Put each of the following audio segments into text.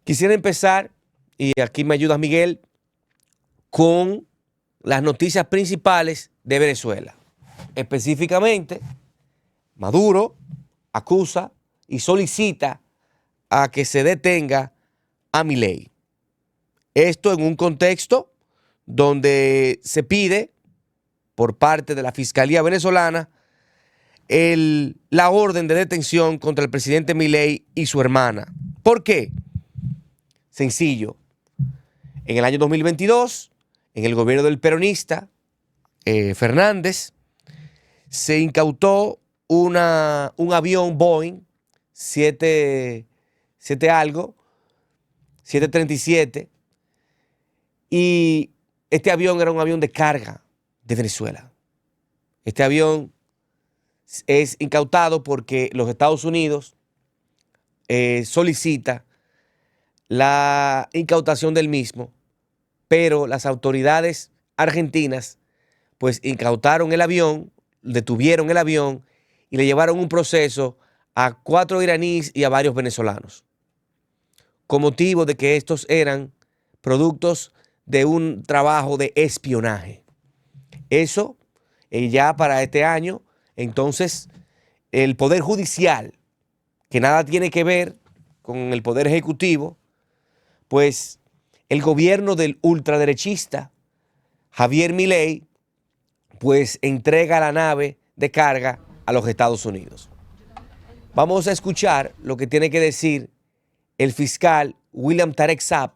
Quisiera empezar, y aquí me ayuda Miguel, con las noticias principales de Venezuela. Específicamente, Maduro acusa y solicita a que se detenga a Milei. Esto en un contexto donde se pide por parte de la Fiscalía venezolana la orden de detención contra el presidente Milei y su hermana. ¿Por qué? Sencillo. En el año 2022, en el gobierno del peronista Fernández, se incautó un avión Boeing 737, y este avión era un avión de carga de Venezuela. Este avión es incautado porque los Estados Unidos solicita la incautación del mismo, pero las autoridades argentinas pues incautaron el avión, detuvieron el avión y le llevaron un proceso a 4 iraníes y a varios venezolanos, con motivo de que estos eran productos de un trabajo de espionaje. Eso ya para este año, entonces, el Poder Judicial, que nada tiene que ver con el Poder Ejecutivo, pues el gobierno del ultraderechista Javier Milei, pues entrega la nave de carga a los Estados Unidos. Vamos a escuchar lo que tiene que decir el fiscal William Tarek Saab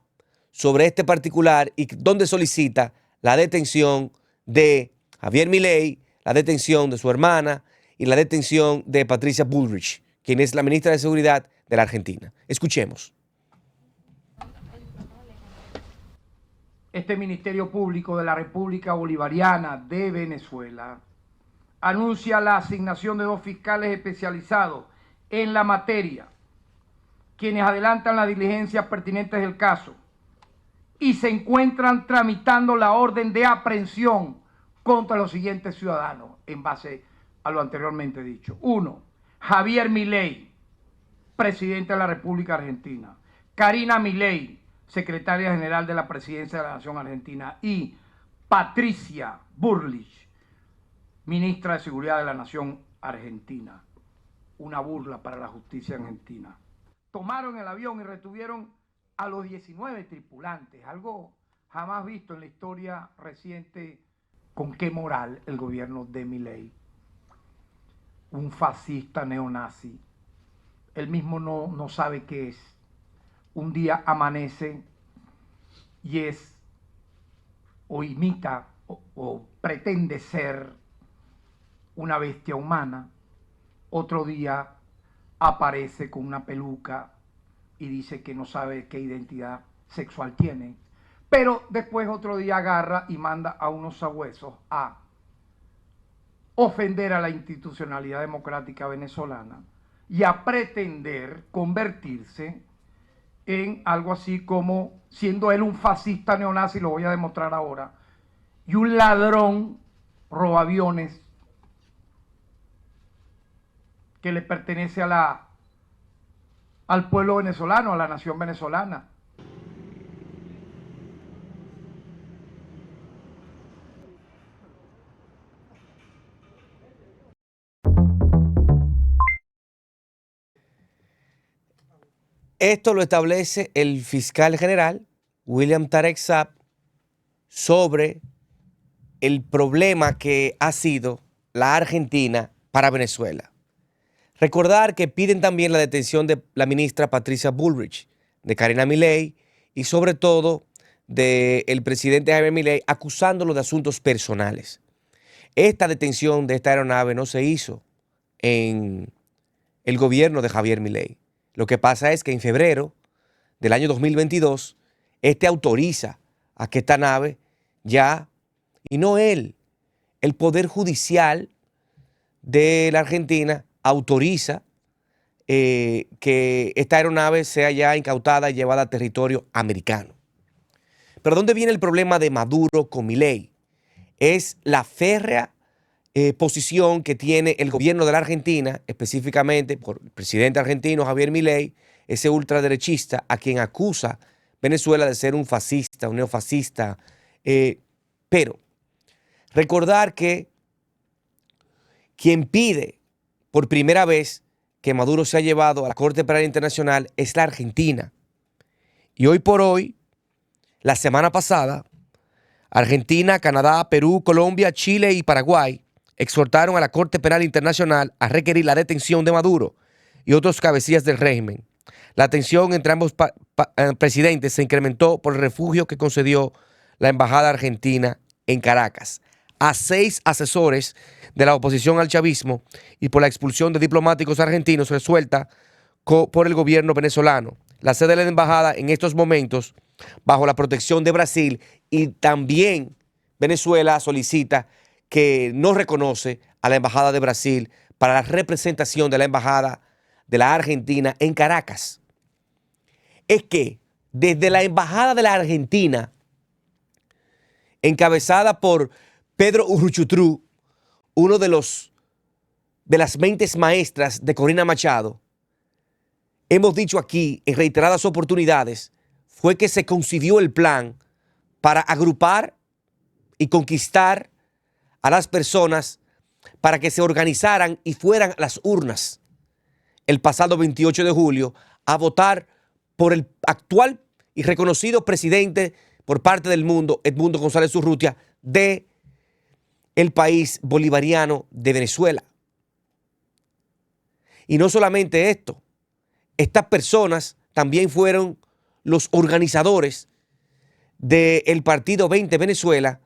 sobre este particular y donde solicita la detención de Javier Milei, la detención de su hermana y la detención de Patricia Bullrich, quien es la ministra de Seguridad de la Argentina. Escuchemos. Este Ministerio Público de la República Bolivariana de Venezuela anuncia la asignación de 2 fiscales especializados en la materia, quienes adelantan las diligencias pertinentes del caso y se encuentran tramitando la orden de aprehensión contra los siguientes ciudadanos en base a lo anteriormente dicho. 1. Javier Milei, presidente de la República Argentina. Karina Milei, secretaria general de la Presidencia de la Nación Argentina. Y Patricia Bullrich, ministra de Seguridad de la Nación Argentina. Una burla para la justicia argentina. Tomaron el avión y retuvieron a los 19 tripulantes, algo jamás visto en la historia reciente. ¿Con qué moral el gobierno de Milei? Un fascista neonazi. Él mismo no sabe qué es. Un día amanece y es o imita o pretende ser una bestia humana. Otro día aparece con una peluca y dice que no sabe qué identidad sexual tiene. Pero después otro día agarra y manda a unos sabuesos a ofender a la institucionalidad democrática venezolana y a pretender convertirse en algo así como, siendo él un fascista neonazi, lo voy a demostrar ahora, y un ladrón robaaviones que le pertenece al pueblo venezolano, a la nación venezolana. Esto lo establece el fiscal general William Tarek Saab sobre el problema que ha sido la Argentina para Venezuela. Recordar que piden también la detención de la ministra Patricia Bullrich, de Karina Milei y sobre todo del presidente Javier Milei, acusándolo de asuntos personales. Esta detención de esta aeronave no se hizo en el gobierno de Javier Milei. Lo que pasa es que en febrero del año 2022, autoriza a que esta nave ya, y no él, el Poder Judicial de la Argentina autoriza que esta aeronave sea ya incautada y llevada a territorio americano. Pero ¿dónde viene el problema de Maduro con Milei? Es la férrea posición que tiene el gobierno de la Argentina, específicamente por el presidente argentino Javier Milei, ese ultraderechista a quien acusa Venezuela de ser un fascista, un neofascista. Pero recordar que quien pide por primera vez que Maduro sea llevado a la Corte Penal Internacional es la Argentina. Y hoy por hoy, la semana pasada, Argentina, Canadá, Perú, Colombia, Chile y Paraguay exhortaron a la Corte Penal Internacional a requerir la detención de Maduro y otros cabecillas del régimen. La tensión entre ambos presidentes se incrementó por el refugio que concedió la Embajada Argentina en Caracas a 6 asesores de la oposición al chavismo y por la expulsión de diplomáticos argentinos resuelta por el gobierno venezolano. La sede de la embajada en estos momentos bajo la protección de Brasil, y también Venezuela solicita que no reconoce a la embajada de Brasil para la representación de la embajada de la Argentina en Caracas. Es que desde la embajada de la Argentina, encabezada por Pedro Uruchurtu, uno de las mentes maestras de Corina Machado, hemos dicho aquí en reiteradas oportunidades, fue que se concibió el plan para agrupar y conquistar a las personas para que se organizaran y fueran a las urnas el pasado 28 de julio a votar por el actual y reconocido presidente por parte del mundo, Edmundo González Urrutia, de el país bolivariano de Venezuela. Y no solamente esto, estas personas también fueron los organizadores del Partido 20 Venezuela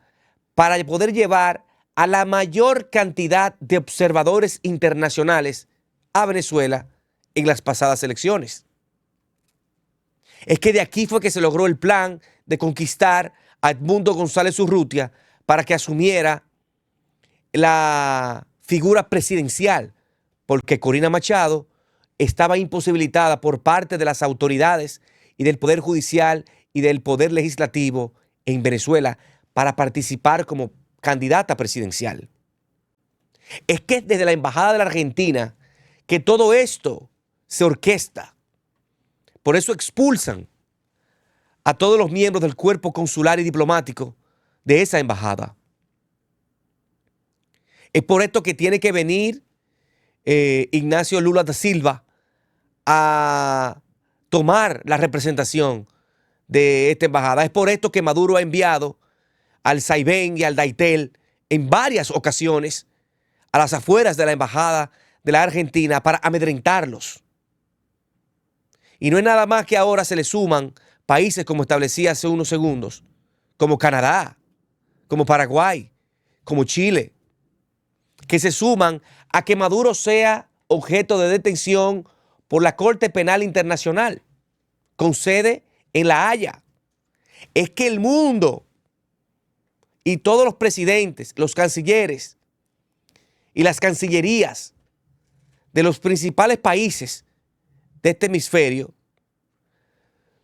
para poder llevar a la mayor cantidad de observadores internacionales a Venezuela en las pasadas elecciones. Es que de aquí fue que se logró el plan de conquistar a Edmundo González Urrutia para que asumiera la figura presidencial, porque Corina Machado estaba imposibilitada por parte de las autoridades y del Poder Judicial y del Poder Legislativo en Venezuela para participar como candidata presidencial. Es que es desde la Embajada de la Argentina que todo esto se orquesta. Por eso expulsan a todos los miembros del cuerpo consular y diplomático de esa embajada. Es por esto que tiene que venir Ignacio Lula da Silva a tomar la representación de esta embajada. Es por esto que Maduro ha enviado al Saibén y al Daitel en varias ocasiones a las afueras de la embajada de la Argentina para amedrentarlos. Y no es nada más que ahora se le suman países, como establecí hace unos segundos, como Canadá, como Paraguay, como Chile, que se suman a que Maduro sea objeto de detención por la Corte Penal Internacional, con sede en La Haya. Es que el mundo y todos los presidentes, los cancilleres y las cancillerías de los principales países de este hemisferio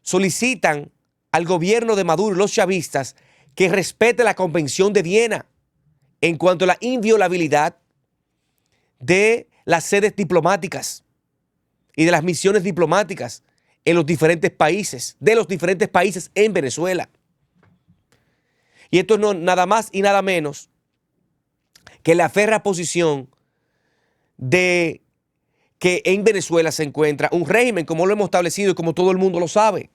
solicitan al gobierno de Maduro y los chavistas que respete la Convención de Viena en cuanto a la inviolabilidad de las sedes diplomáticas y de las misiones diplomáticas en los diferentes países, en Venezuela. Y esto no nada más y nada menos que la férrea posición de que en Venezuela se encuentra un régimen, como lo hemos establecido y como todo el mundo lo sabe.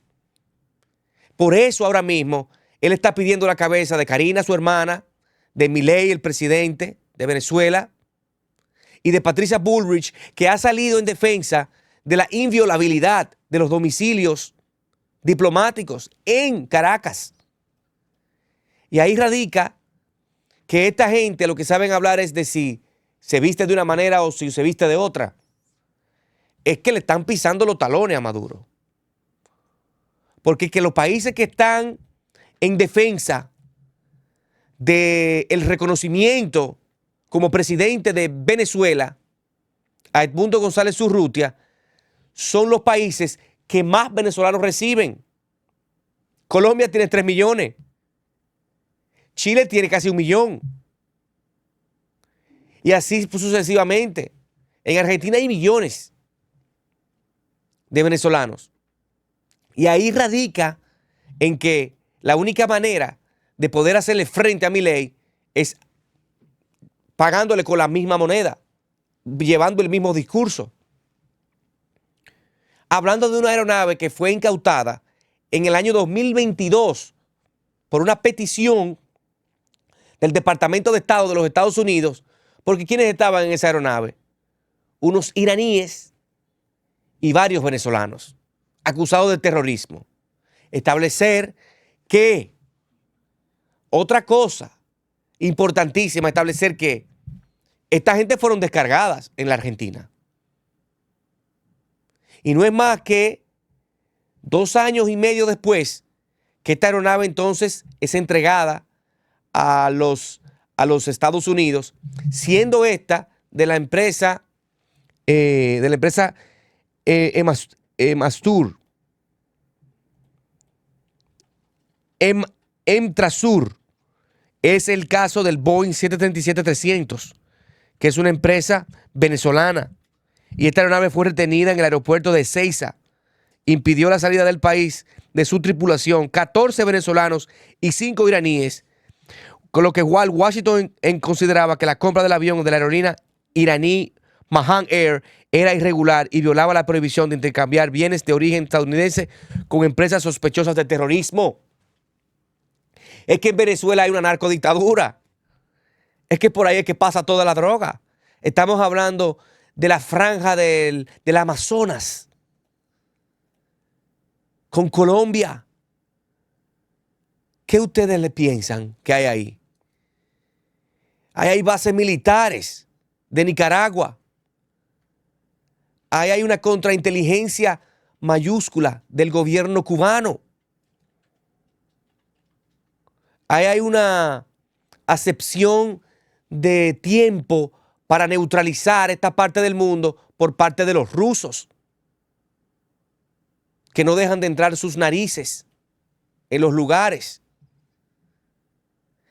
Por eso ahora mismo él está pidiendo la cabeza de Karina, su hermana, de Milei, el presidente de Venezuela, y de Patricia Bullrich, que ha salido en defensa de la inviolabilidad de los domicilios diplomáticos en Caracas. Y ahí radica que esta gente lo que saben hablar es de si se viste de una manera o si se viste de otra. Es que le están pisando los talones a Maduro. Porque es que los países que están en defensa del reconocimiento como presidente de Venezuela a Edmundo González Urrutia son los países que más venezolanos reciben. Colombia tiene 3 millones. Chile tiene casi 1 millón. Y así sucesivamente. En Argentina hay millones. de venezolanos. Y ahí radica en que la única manera de poder hacerle frente a Milei es pagándole con la misma moneda, llevando el mismo discurso. Hablando de una aeronave que fue incautada en el año 2022 por una petición del Departamento de Estado de los Estados Unidos, porque ¿quiénes estaban en esa aeronave? Unos iraníes y varios venezolanos acusados de terrorismo. Establecer que, otra cosa importantísima, establecer que esta gente fueron descargadas en la Argentina. Y no es más que 2 años y medio después que esta aeronave entonces es entregada a los Estados Unidos, siendo esta de la empresa Emastur, Emtrasur. Es el caso del Boeing 737-300, que es una empresa venezolana. Y esta aeronave fue retenida en el aeropuerto de Ezeiza. Impidió la salida del país de su tripulación, 14 venezolanos y 5 iraníes, con lo que Washington consideraba que la compra del avión de la aerolínea iraní Mahan Air era irregular y violaba la prohibición de intercambiar bienes de origen estadounidense con empresas sospechosas de terrorismo. Es que en Venezuela hay una narcodictadura. Es que por ahí es que pasa toda la droga. Estamos hablando de la franja del Amazonas con Colombia. ¿Qué ustedes le piensan que hay ahí? Ahí hay bases militares de Nicaragua. Ahí hay una contrainteligencia mayúscula del gobierno cubano. Ahí hay una acepción de tiempo para neutralizar esta parte del mundo por parte de los rusos, que no dejan de entrar sus narices en los lugares.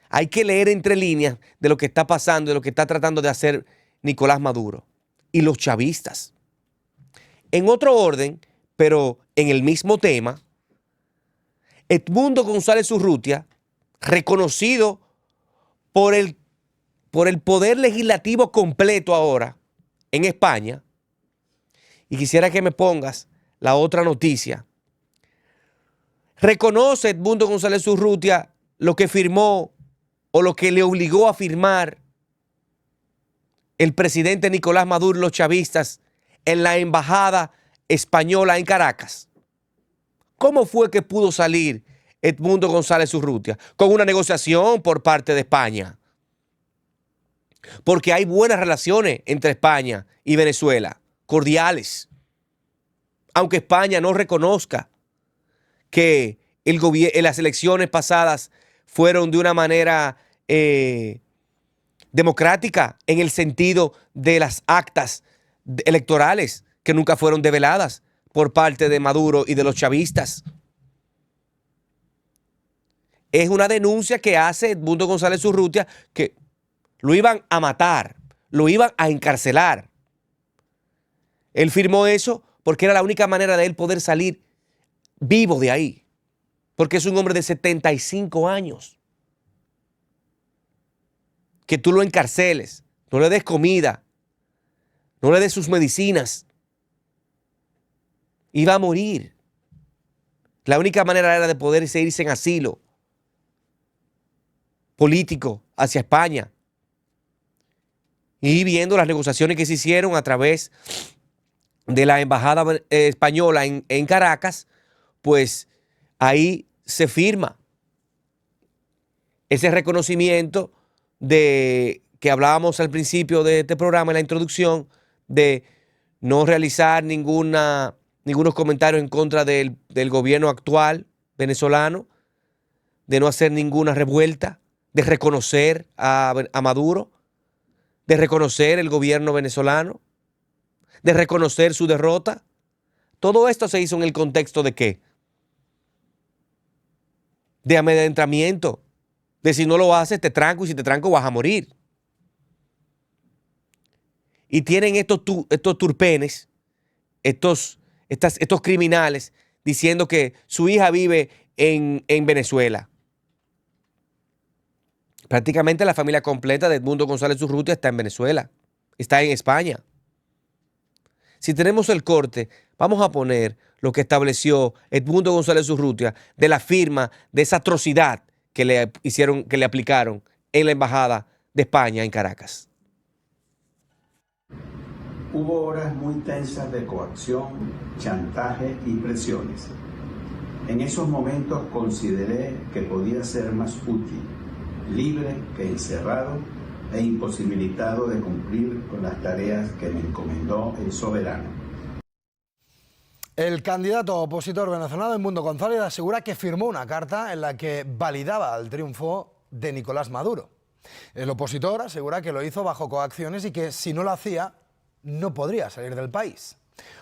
Hay que leer entre líneas de lo que está pasando, de lo que está tratando de hacer Nicolás Maduro y los chavistas. En otro orden, pero en el mismo tema, Edmundo González Urrutia, reconocido por el poder legislativo completo ahora en España, y quisiera que me pongas la otra noticia. Reconoce Edmundo González Urrutia lo que firmó o lo que le obligó a firmar el presidente Nicolás Maduro y los chavistas en la embajada española en Caracas. ¿Cómo fue que pudo salir Edmundo González Urrutia? Con una negociación por parte de España. Porque hay buenas relaciones entre España y Venezuela, cordiales. Aunque España no reconozca que las elecciones pasadas fueron de una manera democrática en el sentido de las actas electorales que nunca fueron develadas por parte de Maduro y de los chavistas. Es una denuncia que hace Edmundo González Urrutia, que lo iban a matar, lo iban a encarcelar. Él firmó eso porque era la única manera de él poder salir vivo de ahí, porque es un hombre de 75 años. Que tú lo encarceles, no le des comida, no le des sus medicinas, iba a morir. La única manera era de poder irse en asilo político hacia España. Y viendo las negociaciones que se hicieron a través de la embajada española en Caracas, pues ahí se firma ese reconocimiento de que hablábamos al principio de este programa, en la introducción, de no realizar ningunos comentarios en contra del gobierno actual venezolano, de no hacer ninguna revuelta, de reconocer a Maduro, de reconocer el gobierno venezolano, de reconocer su derrota. Todo esto se hizo en el contexto de ¿qué? De amedrentamiento, de si no lo haces te tranco y si te tranco vas a morir. Y tienen estos turpenes, estos estos criminales diciendo que su hija vive en Venezuela. Prácticamente la familia completa de Edmundo González Urrutia está en Venezuela, está en España. Si tenemos el corte, vamos a poner lo que estableció Edmundo González Urrutia de la firma de esa atrocidad que le aplicaron en la embajada de España en Caracas. Hubo horas muy tensas de coacción, chantaje y presiones. En esos momentos consideré que podía ser más útil, libre que encerrado e imposibilitado de cumplir con las tareas que me encomendó el soberano. El candidato opositor venezolano Edmundo González asegura que firmó una carta en la que validaba el triunfo de Nicolás Maduro. El opositor asegura que lo hizo bajo coacciones y que si no lo hacía, no podría salir del país.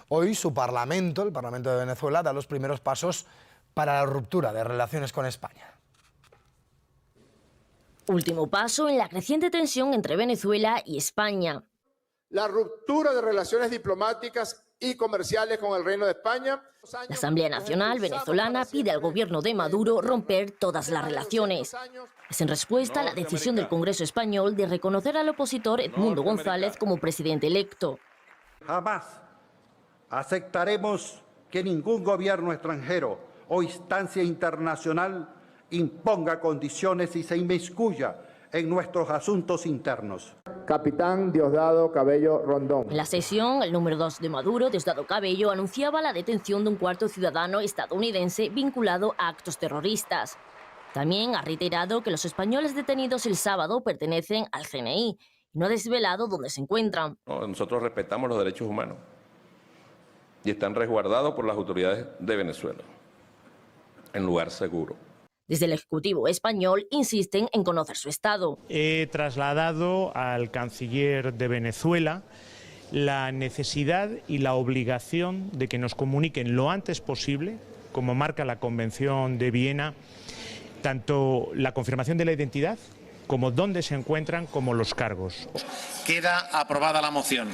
Hoy su Parlamento, el Parlamento de Venezuela, da los primeros pasos para la ruptura de relaciones con España. Último paso en la creciente tensión entre Venezuela y España. La ruptura de relaciones diplomáticas y comerciales con el Reino de España. La Asamblea Nacional venezolana pide al gobierno de Maduro romper todas las relaciones. Es en respuesta a la decisión del Congreso español de reconocer al opositor Edmundo González como presidente electo. Jamás aceptaremos que ningún gobierno extranjero o instancia internacional imponga condiciones y se inmiscuya en nuestros asuntos internos. Capitán Diosdado Cabello Rondón. En la sesión, el número 2 de Maduro, Diosdado Cabello, anunciaba la detención de un cuarto ciudadano estadounidense vinculado a actos terroristas. También ha reiterado que los españoles detenidos el sábado pertenecen al CNI y no ha desvelado dónde se encuentran. Nosotros respetamos los derechos humanos y están resguardados por las autoridades de Venezuela en lugar seguro. Desde el Ejecutivo español insisten en conocer su estado. He trasladado al canciller de Venezuela la necesidad y la obligación de que nos comuniquen lo antes posible, como marca la Convención de Viena, tanto la confirmación de la identidad como dónde se encuentran, como los cargos. Queda aprobada la moción.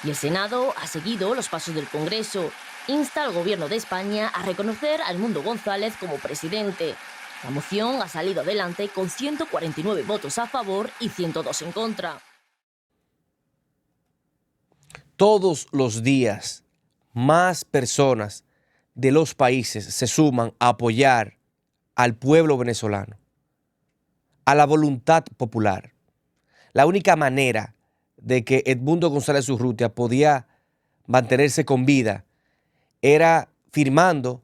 Y el Senado ha seguido los pasos del Congreso. Insta al gobierno de España a reconocer a Edmundo González como presidente. La moción ha salido adelante con 149 votos a favor y 102 en contra. Todos los días, más personas de los países se suman a apoyar al pueblo venezolano, a la voluntad popular. La única manera de que Edmundo González Urrutia podía mantenerse con vida era firmando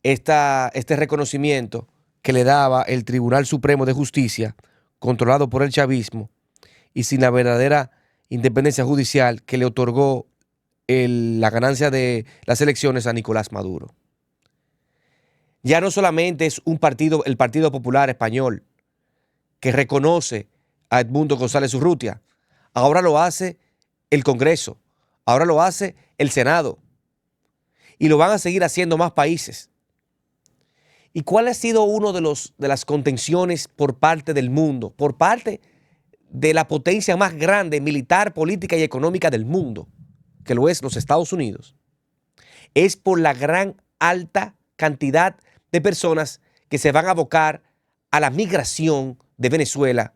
este reconocimiento que le daba el Tribunal Supremo de Justicia, controlado por el chavismo y sin la verdadera independencia judicial que le otorgó la ganancia de las elecciones a Nicolás Maduro. Ya no solamente es el Partido Popular Español que reconoce a Edmundo González Urrutia, ahora lo hace el Congreso, ahora lo hace el Senado. Y lo van a seguir haciendo más países. ¿Y cuál ha sido uno de las contenciones por parte del mundo, por parte de la potencia más grande militar, política y económica del mundo, que lo es los Estados Unidos? Es por la gran alta cantidad de personas que se van a abocar a la migración de Venezuela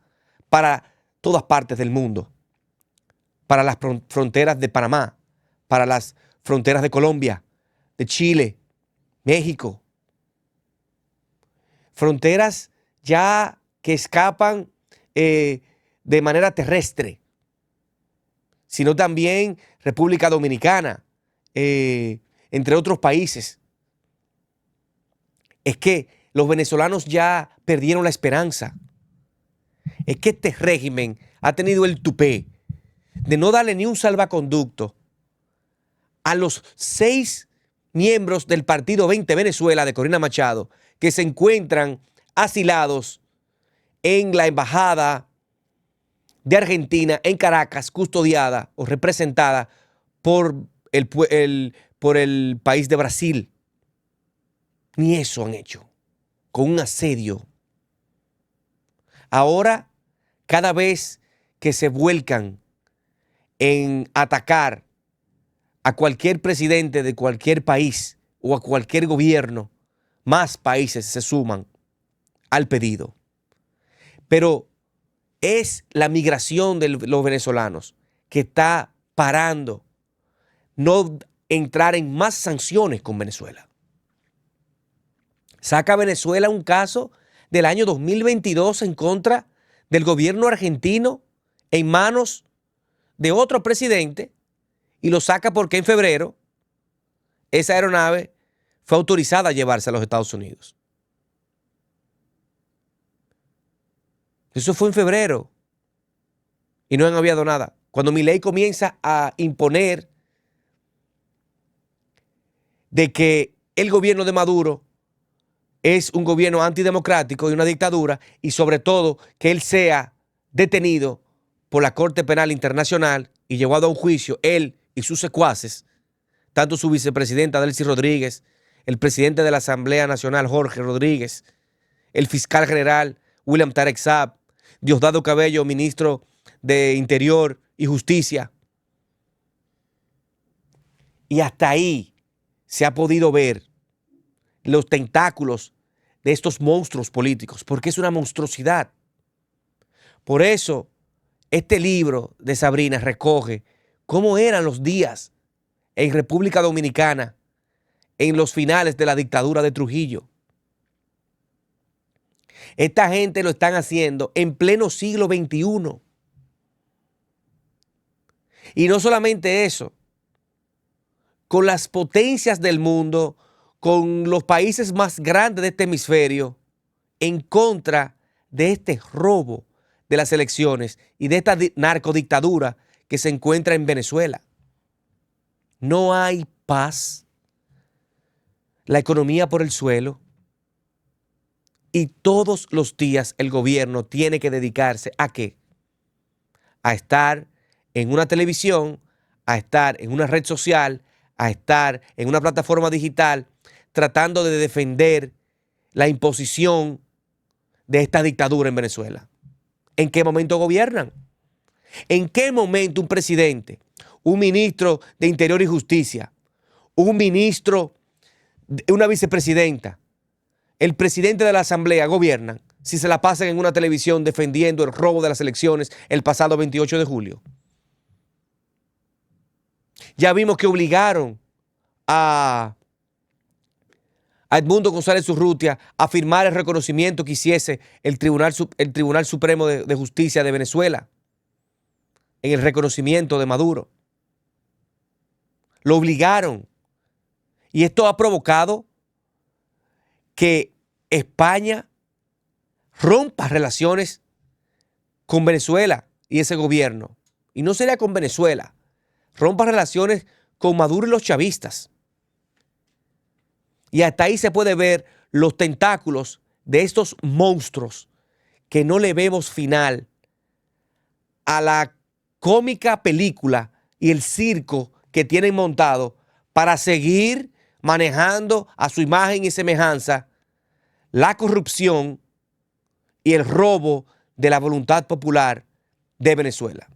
para todas partes del mundo, para las fronteras de Panamá, para las fronteras de Colombia, de Chile, México. Fronteras ya que escapan de manera terrestre, sino también República Dominicana, entre otros países. Es que los venezolanos ya perdieron la esperanza. Es que este régimen ha tenido el tupé de no darle ni un salvaconducto a los 6 miembros del Partido 20 Venezuela de Corina Machado que se encuentran asilados en la Embajada de Argentina en Caracas, custodiada o representada por el país de Brasil. Ni eso han hecho, con un asedio. Ahora, cada vez que se vuelcan en atacar a cualquier presidente de cualquier país o a cualquier gobierno, más países se suman al pedido. Pero es la migración de los venezolanos que está parando no entrar en más sanciones con Venezuela. Saca Venezuela un caso del año 2022 en contra del gobierno argentino en manos de otro presidente y lo saca porque en febrero esa aeronave fue autorizada a llevarse a los Estados Unidos. Eso fue en febrero y no han habido nada. Cuando Milei comienza a imponer de que el gobierno de Maduro es un gobierno antidemocrático y una dictadura, y sobre todo que él sea detenido por la Corte Penal Internacional y llevado a un juicio, él y sus secuaces, tanto su vicepresidenta Delcy Rodríguez, el presidente de la Asamblea Nacional Jorge Rodríguez, el fiscal general William Tarek Saab, Diosdado Cabello, ministro de Interior y Justicia. Y hasta ahí se ha podido ver los tentáculos de estos monstruos políticos, porque es una monstruosidad. Por eso, este libro de Sabrina recoge cómo eran los días en República Dominicana en los finales de la dictadura de Trujillo. Esta gente lo están haciendo en pleno siglo XXI. Y no solamente eso, con las potencias del mundo, con los países más grandes de este hemisferio, en contra de este robo de las elecciones y de esta narcodictadura que se encuentra en Venezuela. No hay paz, la economía por el suelo, y todos los días el gobierno tiene que dedicarse ¿a qué? A estar en una televisión, a estar en una red social, a estar en una plataforma digital, tratando de defender la imposición de esta dictadura en Venezuela. ¿En qué momento gobiernan? ¿En qué momento un presidente, un ministro de Interior y Justicia, un ministro, una vicepresidenta, el presidente de la Asamblea gobiernan si se la pasan en una televisión defendiendo el robo de las elecciones el pasado 28 de julio? Ya vimos que obligaron a Edmundo González Urrutia a firmar el reconocimiento que hiciese el Tribunal Supremo de Justicia de Venezuela en el reconocimiento de Maduro. Lo obligaron. Y esto ha provocado que España rompa relaciones con Venezuela y ese gobierno. Y no sería con Venezuela. Rompa relaciones con Maduro y los chavistas. Y hasta ahí se puede ver los tentáculos de estos monstruos que no le vemos final a la cómica película y el circo que tienen montado para seguir manejando a su imagen y semejanza la corrupción y el robo de la voluntad popular de Venezuela.